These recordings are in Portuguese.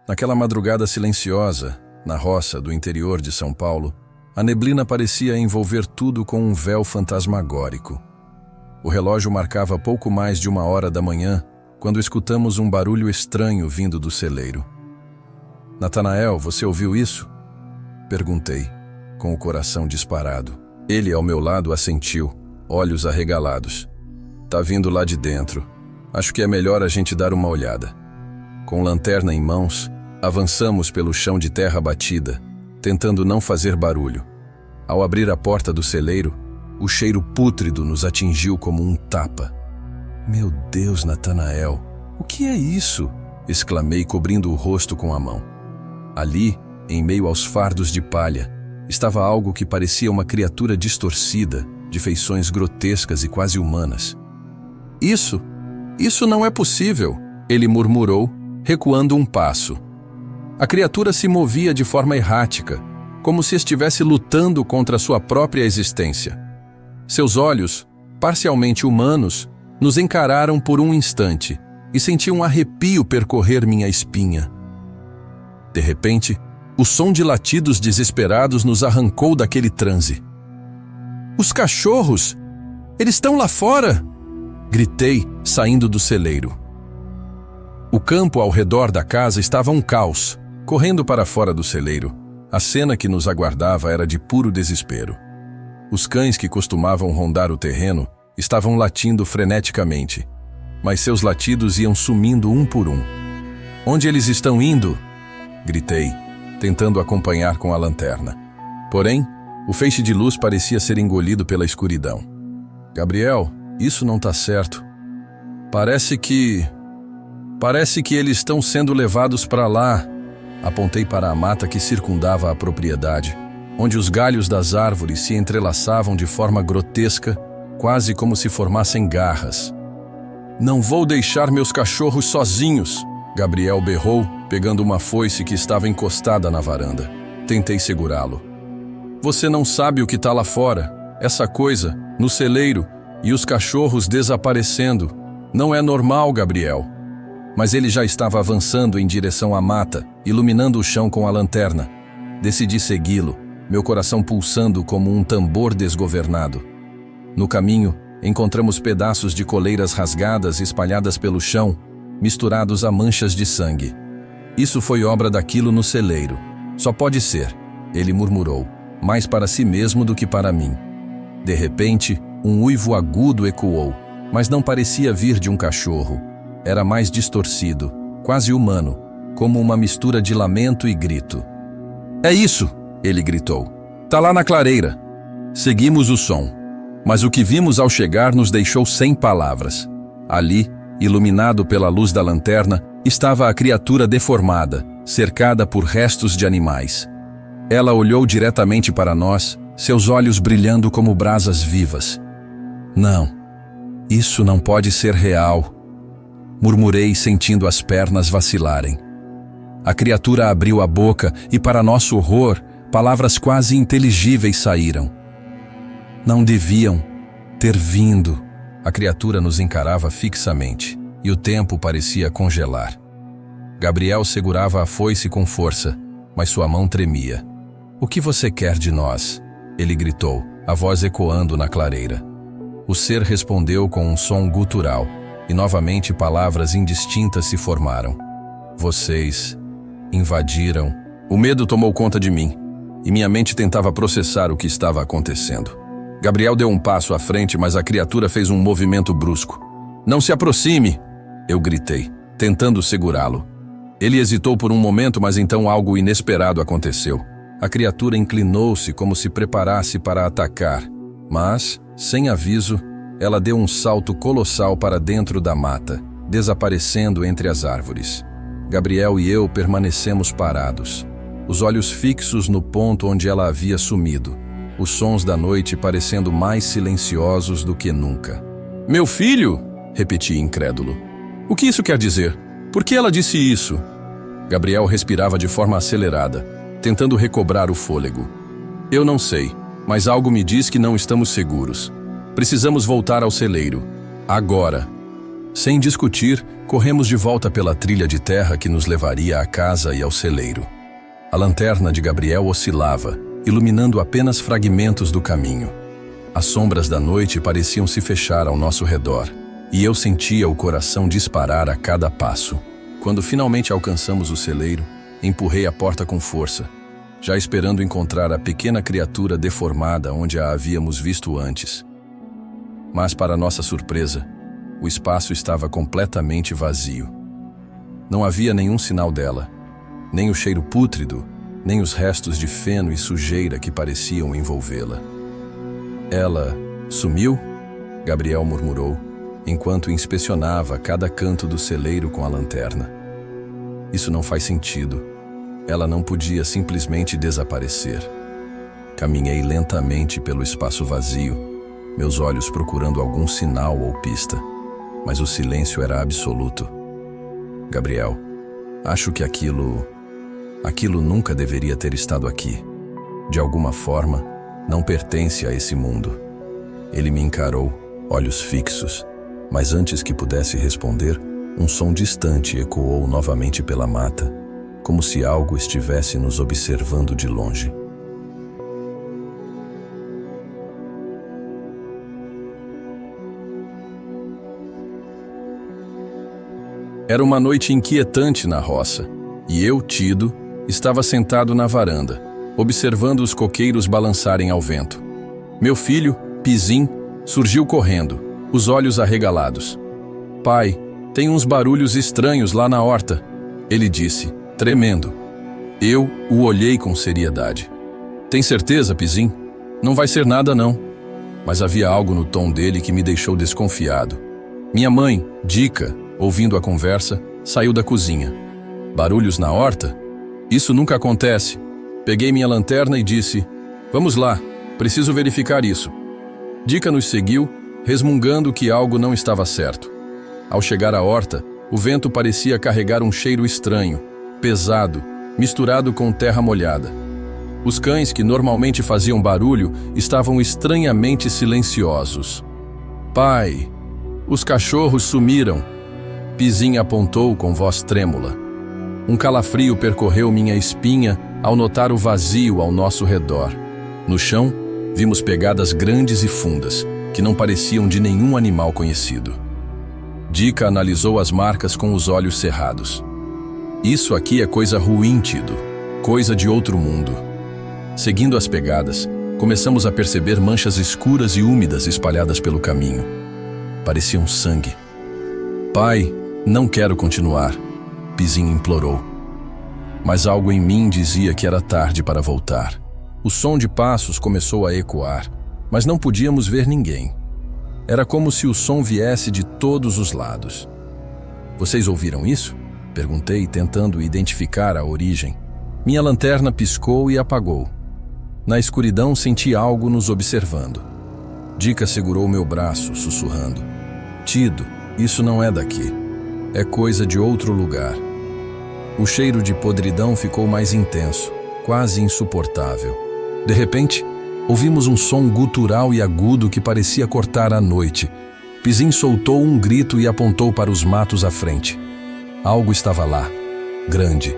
Naquela madrugada silenciosa, na roça do interior de São Paulo, a neblina parecia envolver tudo com um véu fantasmagórico. O relógio marcava pouco mais de 1h da manhã, quando escutamos um barulho estranho vindo do celeiro. "Natanael, você ouviu isso?" Perguntei, com o coração disparado. Ele, ao meu lado, assentiu, olhos arregalados. "Tá vindo lá de dentro. Acho que é melhor a gente dar uma olhada." Com lanterna em mãos, avançamos pelo chão de terra batida, tentando não fazer barulho. Ao abrir a porta do celeiro, o cheiro pútrido nos atingiu como um tapa. "Meu Deus, Natanael, o que é isso?" exclamei, cobrindo o rosto com a mão. Ali, em meio aos fardos de palha, estava algo que parecia uma criatura distorcida, de feições grotescas e quase humanas. Isso não é possível", ele murmurou, recuando um passo. A criatura se movia de forma errática, como se estivesse lutando contra sua própria existência. Seus olhos, parcialmente humanos, nos encararam por um instante e senti um arrepio percorrer minha espinha. De repente, o som de latidos desesperados nos arrancou daquele transe. "Os cachorros! Eles estão lá fora!" gritei, saindo do celeiro. O campo ao redor da casa estava um caos. Correndo para fora do celeiro, a cena que nos aguardava era de puro desespero. Os cães que costumavam rondar o terreno estavam latindo freneticamente, mas seus latidos iam sumindo um por um. "Onde eles estão indo?" gritei, tentando acompanhar com a lanterna. Porém, o feixe de luz parecia ser engolido pela escuridão. "Gabriel, isso não está certo. Parece que eles estão sendo levados para lá." Apontei para a mata que circundava a propriedade, onde os galhos das árvores se entrelaçavam de forma grotesca, quase como se formassem garras. "Não vou deixar meus cachorros sozinhos!" Gabriel berrou, pegando uma foice que estava encostada na varanda. Tentei segurá-lo. "Você não sabe o que está lá fora. Essa coisa, no celeiro, e os cachorros desaparecendo. Não é normal, Gabriel." Mas ele já estava avançando em direção à mata, iluminando o chão com a lanterna. Decidi segui-lo, meu coração pulsando como um tambor desgovernado. No caminho, encontramos pedaços de coleiras rasgadas espalhadas pelo chão, misturados a manchas de sangue. "Isso foi obra daquilo no celeiro. Só pode ser", ele murmurou, mais para si mesmo do que para mim. De repente, um uivo agudo ecoou, mas não parecia vir de um cachorro. Era mais distorcido, quase humano, como uma mistura de lamento e grito. "É isso!" ele gritou. "Tá lá na clareira." Seguimos o som, mas o que vimos ao chegar nos deixou sem palavras. Ali, iluminado pela luz da lanterna, estava a criatura deformada, cercada por restos de animais. Ela olhou diretamente para nós, seus olhos brilhando como brasas vivas. "Não, isso não pode ser real", murmurei, sentindo as pernas vacilarem. A criatura abriu a boca e, para nosso horror, palavras quase inteligíveis saíram. "Não deviam ter vindo." A criatura nos encarava fixamente, e o tempo parecia congelar. Gabriel segurava a foice com força, mas sua mão tremia. "O que você quer de nós?" ele gritou, a voz ecoando na clareira. O ser respondeu com um som gutural, e novamente palavras indistintas se formaram. "Vocês invadiram." O medo tomou conta de mim, e minha mente tentava processar o que estava acontecendo. Gabriel deu um passo à frente, mas a criatura fez um movimento brusco. "Não se aproxime!" eu gritei, tentando segurá-lo. Ele hesitou por um momento, mas então algo inesperado aconteceu. A criatura inclinou-se como se preparasse para atacar, mas, sem aviso, ela deu um salto colossal para dentro da mata, desaparecendo entre as árvores. Gabriel e eu permanecemos parados, os olhos fixos no ponto onde ela havia sumido, os sons da noite parecendo mais silenciosos do que nunca. "Meu filho?" repeti incrédulo. "O que isso quer dizer? Por que ela disse isso?" Gabriel respirava de forma acelerada, tentando recobrar o fôlego. "Eu não sei, mas algo me diz que não estamos seguros. Precisamos voltar ao celeiro. Agora." Sem discutir, corremos de volta pela trilha de terra que nos levaria à casa e ao celeiro. A lanterna de Gabriel oscilava, iluminando apenas fragmentos do caminho. As sombras da noite pareciam se fechar ao nosso redor, e eu sentia o coração disparar a cada passo. Quando finalmente alcançamos o celeiro, empurrei a porta com força, já esperando encontrar a pequena criatura deformada onde a havíamos visto antes. Mas, para nossa surpresa, o espaço estava completamente vazio. Não havia nenhum sinal dela, nem o cheiro pútrido, nem os restos de feno e sujeira que pareciam envolvê-la. Ela sumiu? Gabriel murmurou, enquanto inspecionava cada canto do celeiro com a lanterna. Isso não faz sentido. Ela não podia simplesmente desaparecer. Caminhei lentamente pelo espaço vazio, meus olhos procurando algum sinal ou pista, mas o silêncio era absoluto. Gabriel, acho que aquilo nunca deveria ter estado aqui. De alguma forma, não pertence a esse mundo. Ele me encarou, olhos fixos, mas antes que pudesse responder, um som distante ecoou novamente pela mata, como se algo estivesse nos observando de longe. Era uma noite inquietante na roça, e eu, Tido, estava sentado na varanda, observando os coqueiros balançarem ao vento. Meu filho, Pizim, surgiu correndo, os olhos arregalados. "Pai, tem uns barulhos estranhos lá na horta", ele disse, tremendo. Eu o olhei com seriedade. "Tem certeza, Pizim? Não vai ser nada, não." Mas havia algo no tom dele que me deixou desconfiado. Minha mãe, Dica, ouvindo a conversa, saiu da cozinha. "Barulhos na horta? Isso nunca acontece." Peguei minha lanterna e disse, "Vamos lá, preciso verificar isso." Dica nos seguiu, resmungando que algo não estava certo. Ao chegar à horta, o vento parecia carregar um cheiro estranho, pesado, misturado com terra molhada. Os cães, que normalmente faziam barulho, estavam estranhamente silenciosos. "Pai, os cachorros sumiram." Pizim apontou com voz trêmula. Um calafrio percorreu minha espinha ao notar o vazio ao nosso redor. No chão, vimos pegadas grandes e fundas, que não pareciam de nenhum animal conhecido. Dica analisou as marcas com os olhos cerrados. "Isso aqui é coisa ruim, Tido. Coisa de outro mundo." Seguindo as pegadas, começamos a perceber manchas escuras e úmidas espalhadas pelo caminho. Pareciam sangue. "Pai, não quero continuar", Pizim implorou. Mas algo em mim dizia que era tarde para voltar. O som de passos começou a ecoar, mas não podíamos ver ninguém. Era como se o som viesse de todos os lados. "Vocês ouviram isso?" Perguntei, tentando identificar a origem. Minha lanterna piscou e apagou. Na escuridão senti algo nos observando. Dica segurou meu braço, sussurrando, "Tido, isso não é daqui. É coisa de outro lugar." O cheiro de podridão ficou mais intenso, quase insuportável. De repente, ouvimos um som gutural e agudo que parecia cortar a noite. Pizim soltou um grito e apontou para os matos à frente. Algo estava lá, grande,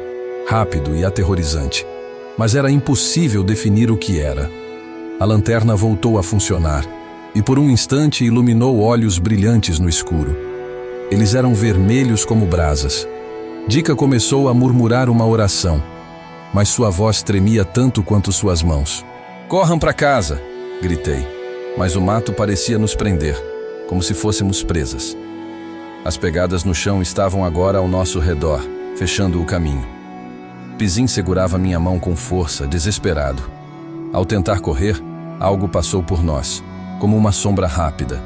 rápido e aterrorizante, mas era impossível definir o que era. A lanterna voltou a funcionar e por um instante iluminou olhos brilhantes no escuro. Eles eram vermelhos como brasas. Dica começou a murmurar uma oração, mas sua voz tremia tanto quanto suas mãos. "Corram para casa!" gritei, mas o mato parecia nos prender, como se fôssemos presas. As pegadas no chão estavam agora ao nosso redor, fechando o caminho. Pizim segurava minha mão com força, desesperado. Ao tentar correr, algo passou por nós, como uma sombra rápida.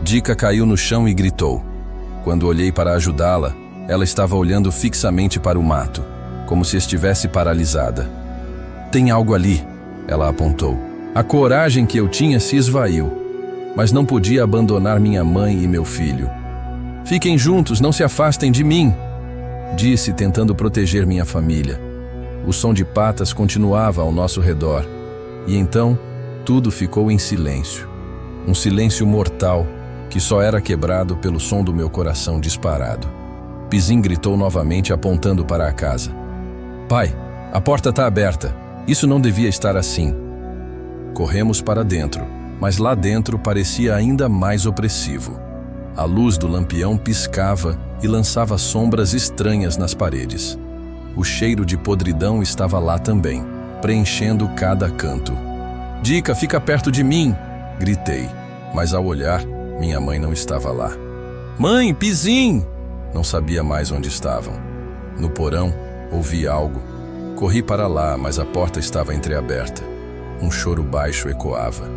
Dica caiu no chão e gritou. Quando olhei para ajudá-la, ela estava olhando fixamente para o mato, como se estivesse paralisada. "Tem algo ali", ela apontou. A coragem que eu tinha se esvaiu, mas não podia abandonar minha mãe e meu filho. "Fiquem juntos, não se afastem de mim", disse, tentando proteger minha família. O som de patas continuava ao nosso redor, e então tudo ficou em silêncio. Um silêncio mortal, que só era quebrado pelo som do meu coração disparado. Pizim gritou novamente, apontando para a casa. Pai, a porta está aberta. Isso não devia estar assim. Corremos para dentro, mas lá dentro parecia ainda mais opressivo. A luz do lampião piscava e lançava sombras estranhas nas paredes. O cheiro de podridão estava lá também, preenchendo cada canto. Dica, fica perto de mim! Gritei, mas ao olhar, minha mãe não estava lá. Mãe, Pizim! Não sabia mais onde estavam. No porão, ouvi algo. Corri para lá, mas a porta estava entreaberta. Um choro baixo ecoava.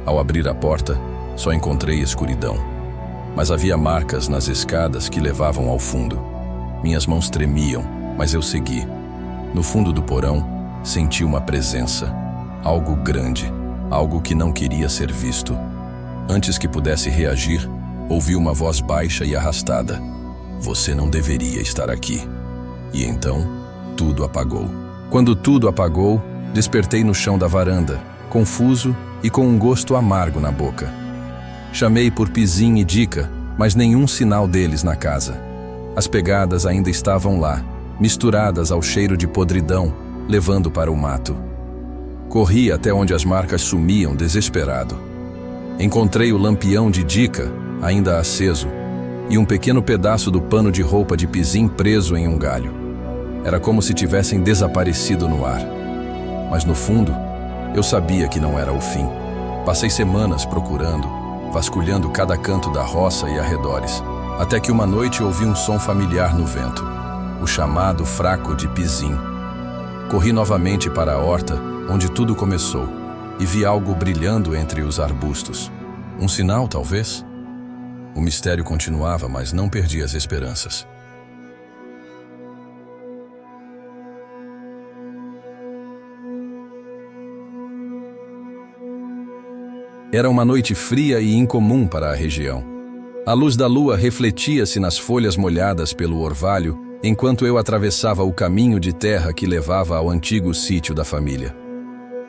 Ao abrir a porta, só encontrei escuridão. Mas havia marcas nas escadas que levavam ao fundo. Minhas mãos tremiam, mas eu segui. No fundo do porão, senti uma presença. Algo grande, algo que não queria ser visto. Antes que pudesse reagir, ouvi uma voz baixa e arrastada. Você não deveria estar aqui. E então, tudo apagou. Quando tudo apagou, despertei no chão da varanda, confuso e com um gosto amargo na boca. Chamei por Pizim e Dica, mas nenhum sinal deles na casa. As pegadas ainda estavam lá, misturadas ao cheiro de podridão, levando para o mato. Corri até onde as marcas sumiam, desesperado. Encontrei o lampião de Dica, ainda aceso, e um pequeno pedaço do pano de roupa de Pizim preso em um galho. Era como se tivessem desaparecido no ar. Mas no fundo, eu sabia que não era o fim. Passei semanas procurando, vasculhando cada canto da roça e arredores, até que uma noite ouvi um som familiar no vento, o chamado fraco de Pizim. Corri novamente para a horta, onde tudo começou, e vi algo brilhando entre os arbustos. Um sinal, talvez? O mistério continuava, mas não perdi as esperanças. Era uma noite fria e incomum para a região. A luz da lua refletia-se nas folhas molhadas pelo orvalho, enquanto eu atravessava o caminho de terra que levava ao antigo sítio da família.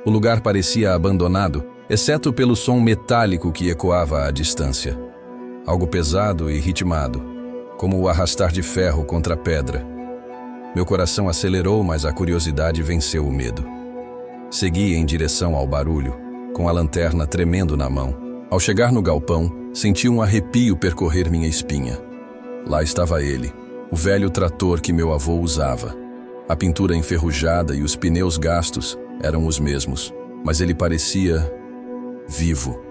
O lugar parecia abandonado, exceto pelo som metálico que ecoava à distância. Algo pesado e ritmado, como o arrastar de ferro contra pedra. Meu coração acelerou, mas a curiosidade venceu o medo. Segui em direção ao barulho, com a lanterna tremendo na mão. Ao chegar no galpão, senti um arrepio percorrer minha espinha. Lá estava ele, o velho trator que meu avô usava. A pintura enferrujada e os pneus gastos eram os mesmos, mas ele parecia vivo.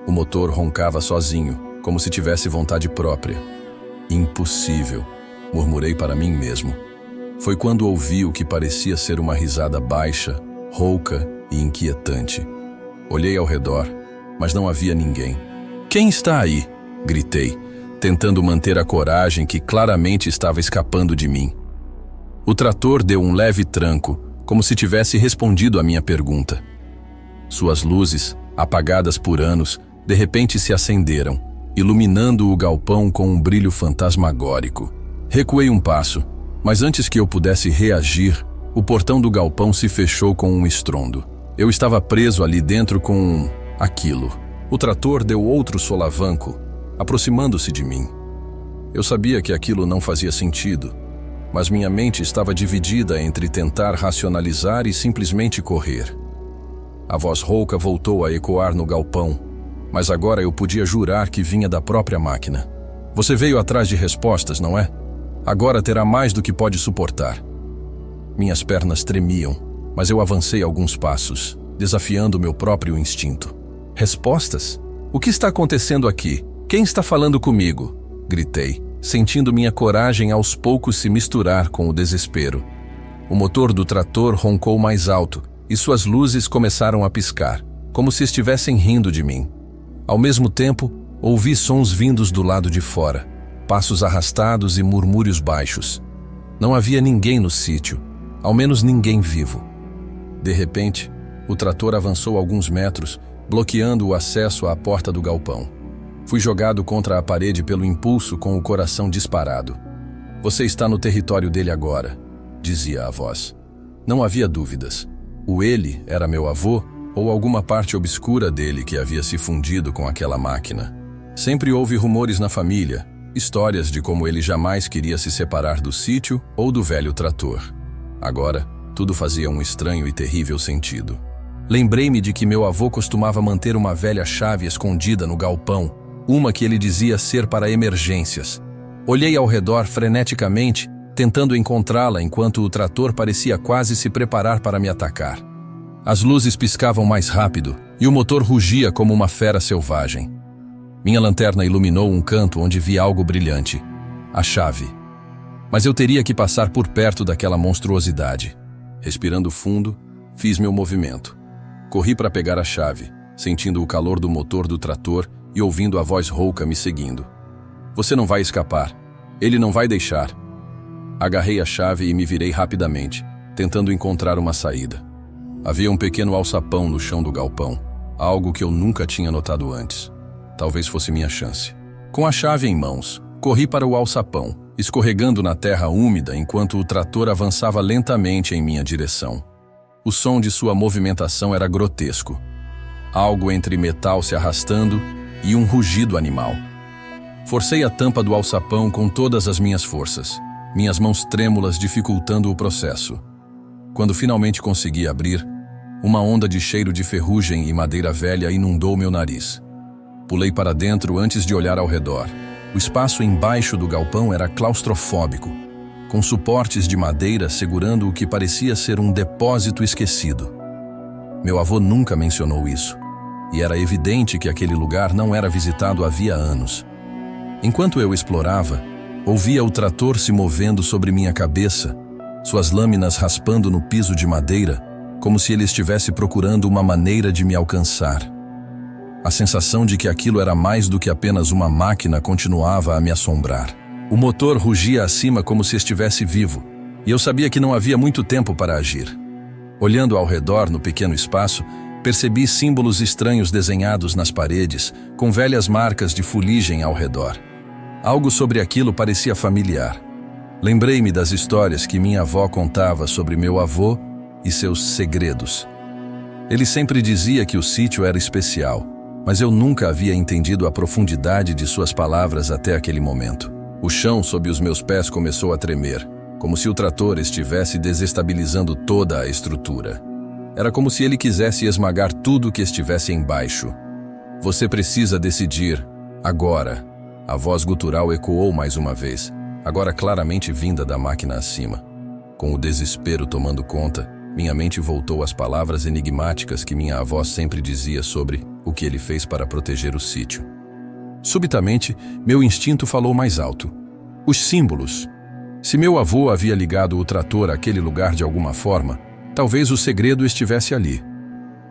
O motor roncava sozinho, como se tivesse vontade própria. Impossível, murmurei para mim mesmo. Foi quando ouvi o que parecia ser uma risada baixa, rouca e inquietante. Olhei ao redor, mas não havia ninguém. Quem está aí? Gritei, tentando manter a coragem que claramente estava escapando de mim. O trator deu um leve tranco, como se tivesse respondido à minha pergunta. Suas luzes, apagadas por anos, de repente se acenderam, iluminando o galpão com um brilho fantasmagórico. Recuei um passo, mas antes que eu pudesse reagir, o portão do galpão se fechou com um estrondo. Eu estava preso ali dentro com aquilo. O trator deu outro solavanco, aproximando-se de mim. Eu sabia que aquilo não fazia sentido, mas minha mente estava dividida entre tentar racionalizar e simplesmente correr. A voz rouca voltou a ecoar no galpão, mas agora eu podia jurar que vinha da própria máquina. Você veio atrás de respostas, não é? Agora terá mais do que pode suportar. Minhas pernas tremiam, mas eu avancei alguns passos, desafiando meu próprio instinto. Respostas? O que está acontecendo aqui? Quem está falando comigo? Gritei, sentindo minha coragem aos poucos se misturar com o desespero. O motor do trator roncou mais alto e suas luzes começaram a piscar, como se estivessem rindo de mim. Ao mesmo tempo, ouvi sons vindos do lado de fora, passos arrastados e murmúrios baixos. Não havia ninguém no sítio, ao menos ninguém vivo. De repente, o trator avançou alguns metros, bloqueando o acesso à porta do galpão. Fui jogado contra a parede pelo impulso com o coração disparado. Você está no território dele agora, dizia a voz. Não havia dúvidas. O ele era meu avô ou alguma parte obscura dele que havia se fundido com aquela máquina. Sempre houve rumores na família, histórias de como ele jamais queria se separar do sítio ou do velho trator. Agora, tudo fazia um estranho e terrível sentido. Lembrei-me de que meu avô costumava manter uma velha chave escondida no galpão, uma que ele dizia ser para emergências. Olhei ao redor freneticamente, tentando encontrá-la enquanto o trator parecia quase se preparar para me atacar. As luzes piscavam mais rápido e o motor rugia como uma fera selvagem. Minha lanterna iluminou um canto onde vi algo brilhante. A chave. Mas eu teria que passar por perto daquela monstruosidade. Respirando fundo, fiz meu movimento. Corri para pegar a chave, sentindo o calor do motor do trator e ouvindo a voz rouca me seguindo. Você não vai escapar. Ele não vai deixar. Agarrei a chave e me virei rapidamente, tentando encontrar uma saída. Havia um pequeno alçapão no chão do galpão, algo que eu nunca tinha notado antes. Talvez fosse minha chance. Com a chave em mãos, corri para o alçapão, escorregando na terra úmida enquanto o trator avançava lentamente em minha direção. O som de sua movimentação era grotesco. Algo entre metal se arrastando e um rugido animal. Forcei a tampa do alçapão com todas as minhas forças, minhas mãos trêmulas dificultando o processo. Quando finalmente consegui abrir, uma onda de cheiro de ferrugem e madeira velha inundou meu nariz. Pulei para dentro antes de olhar ao redor. O espaço embaixo do galpão era claustrofóbico, com suportes de madeira segurando o que parecia ser um depósito esquecido. Meu avô nunca mencionou isso, e era evidente que aquele lugar não era visitado havia anos. Enquanto eu explorava, ouvia o trator se movendo sobre minha cabeça, suas lâminas raspando no piso de madeira, como se ele estivesse procurando uma maneira de me alcançar. A sensação de que aquilo era mais do que apenas uma máquina continuava a me assombrar. O motor rugia acima como se estivesse vivo, e eu sabia que não havia muito tempo para agir. Olhando ao redor no pequeno espaço, percebi símbolos estranhos desenhados nas paredes, com velhas marcas de fuligem ao redor. Algo sobre aquilo parecia familiar. Lembrei-me das histórias que minha avó contava sobre meu avô e seus segredos. Ele sempre dizia que o sítio era especial, mas eu nunca havia entendido a profundidade de suas palavras até aquele momento. O chão sob os meus pés começou a tremer, como se o trator estivesse desestabilizando toda a estrutura. Era como se ele quisesse esmagar tudo que estivesse embaixo. Você precisa decidir, agora. A voz gutural ecoou mais uma vez, agora claramente vinda da máquina acima. Com o desespero tomando conta, minha mente voltou às palavras enigmáticas que minha avó sempre dizia sobre o que ele fez para proteger o sítio. Subitamente, meu instinto falou mais alto. Os símbolos. Se meu avô havia ligado o trator àquele lugar de alguma forma, talvez o segredo estivesse ali.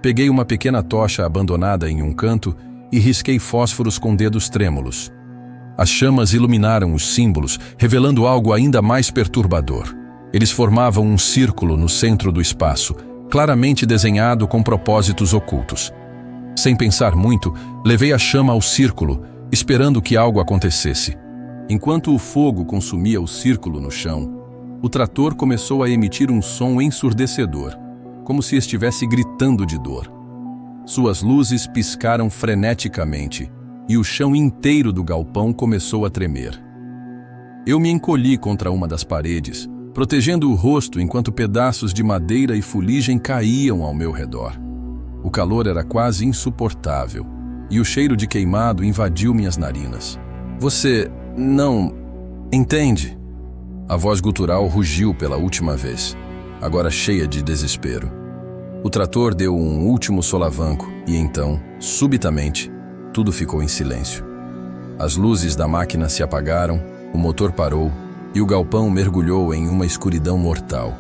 Peguei uma pequena tocha abandonada em um canto e risquei fósforos com dedos trêmulos. As chamas iluminaram os símbolos, revelando algo ainda mais perturbador. Eles formavam um círculo no centro do espaço, claramente desenhado com propósitos ocultos. Sem pensar muito, levei a chama ao círculo, esperando que algo acontecesse. Enquanto o fogo consumia o círculo no chão, o trator começou a emitir um som ensurdecedor, como se estivesse gritando de dor. Suas luzes piscaram freneticamente, e o chão inteiro do galpão começou a tremer. Eu me encolhi contra uma das paredes, protegendo o rosto enquanto pedaços de madeira e fuligem caíam ao meu redor. O calor era quase insuportável, e o cheiro de queimado invadiu minhas narinas. Você não entende? A voz gutural rugiu pela última vez, agora cheia de desespero. O trator deu um último solavanco e então, subitamente, tudo ficou em silêncio. As luzes da máquina se apagaram, o motor parou e o galpão mergulhou em uma escuridão mortal.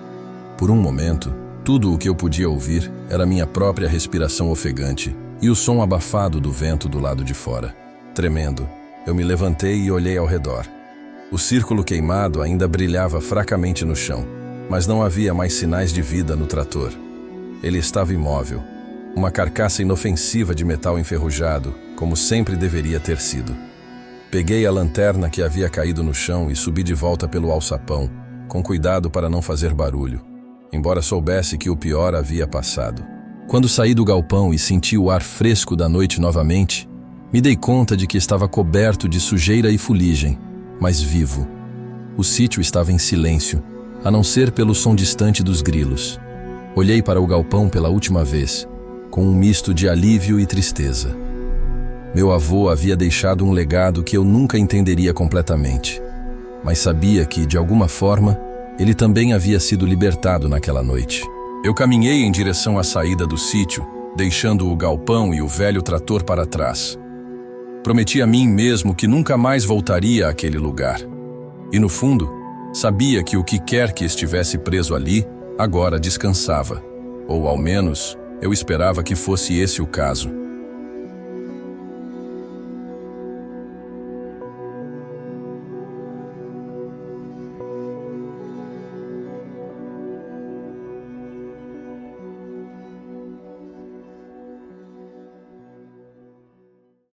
Por um momento, tudo o que eu podia ouvir era minha própria respiração ofegante e o som abafado do vento do lado de fora. Tremendo, eu me levantei e olhei ao redor. O círculo queimado ainda brilhava fracamente no chão, mas não havia mais sinais de vida no trator. Ele estava imóvel, uma carcaça inofensiva de metal enferrujado, como sempre deveria ter sido. Peguei a lanterna que havia caído no chão e subi de volta pelo alçapão, com cuidado para não fazer barulho, embora soubesse que o pior havia passado. Quando saí do galpão e senti o ar fresco da noite novamente, Me dei conta de que estava coberto de sujeira e fuligem, mas vivo. O sítio estava em silêncio, a não ser pelo som distante dos grilos. Olhei para o galpão pela última vez, com um misto de alívio e tristeza. Meu avô havia deixado um legado que eu nunca entenderia completamente, mas sabia que, de alguma forma, ele também havia sido libertado naquela noite. Eu caminhei em direção à saída do sítio, deixando o galpão e o velho trator para trás. Prometi a mim mesmo que nunca mais voltaria àquele lugar. E no fundo, sabia que o que quer que estivesse preso ali, agora descansava. Ou ao menos, eu esperava que fosse esse o caso.